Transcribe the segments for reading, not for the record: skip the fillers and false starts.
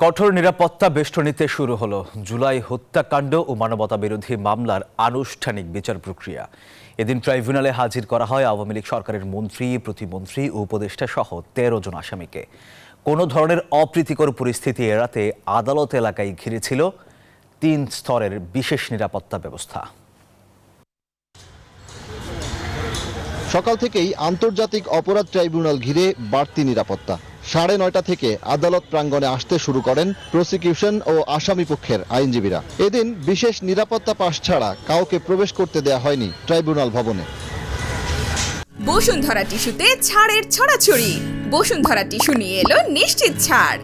কঠোর নিরাপত্তা বেষ্টনীতে শুরু হলো জুলাই হত্যাকাণ্ড ও মানবতাবিরোধী মামলার আনুষ্ঠানিক বিচার প্রক্রিয়া। এদিন ট্রাইব্যুনালে হাজির করা হয় আওয়ামী লীগ সরকারের মন্ত্রী, প্রতিমন্ত্রী ও উপদেষ্টা সহ ১৩ জন আসামিকে। কোনো ধরনের অপ্রীতিকর পরিস্থিতি এড়াতে আদালত এলাকায় ঘিরে ছিল ৩ স্তরের বিশেষ নিরাপত্তা ব্যবস্থা। সকাল থেকেই আন্তর্জাতিক অপরাধ ট্রাইব্যুনাল ঘিরে বাড়তি নিরাপত্তা। ৯:৩০ থেকে আদালত প্রাঙ্গণে আসতে শুরু করেন প্রসিকিউশন ও আসামি পক্ষের আইনজীবীরা। এদিন বিশেষ নিরাপত্তা পাস ছাড়া কাউকে প্রবেশ করতে দেয়া হয়নি ট্রাইব্যুনাল ভবনে। বসুন্ধরা টিস্যুতে ছাড়ের ছড়াছড়ি। বসুন্ধরা টিস্যু নিয়ে এলো নিশ্চিত ছাড়।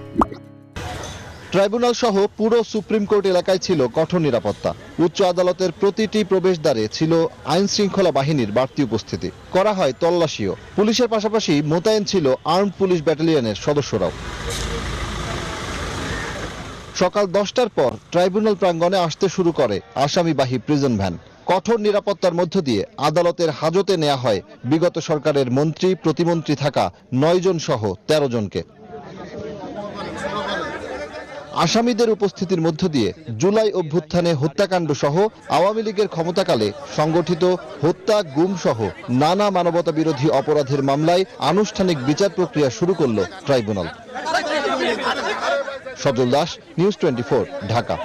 ট্রাইব্যুনাল সহ পুরো সুপ্রিম কোর্ট এলাকায় ছিল কঠোর নিরাপত্তা। উচ্চ আদালতের প্রতিটি প্রবেশদ্বারে ছিল আইন শৃঙ্খলা বাহিনীর বাড়তি উপস্থিতি। করা হয় তল্লাশিও। পুলিশের পাশাপাশি মোতায়েন ছিল আর্মড পুলিশ ব্যাটালিয়নের সদস্যরাও। সকাল 10টার পর ট্রাইব্যুনাল প্রাঙ্গণে আসতে শুরু করে আসামিবাহী প্রিজন ভ্যান। কঠোর নিরাপত্তার মধ্য দিয়ে আদালতের হাজতে নেওয়া হয় বিগত সরকারের মন্ত্রী, প্রতিমন্ত্রী থাকা ৯ জন সহ ১৩ জনকে। আসামিদের উপস্থিতির মধ্য দিয়ে জুলাই অভ্যুত্থানে হত্যাকাণ্ড সহ আওয়ামী লীগের ক্ষমতাকালে সংগঠিত হত্যা, গুম সহ নানা মানবতা বিরোধী অপরাধের মামলায় আনুষ্ঠানিক বিচার প্রক্রিয়া শুরু করল ট্রাইব্যুনাল। সজল দাস, নিউজ 24, ঢাকা।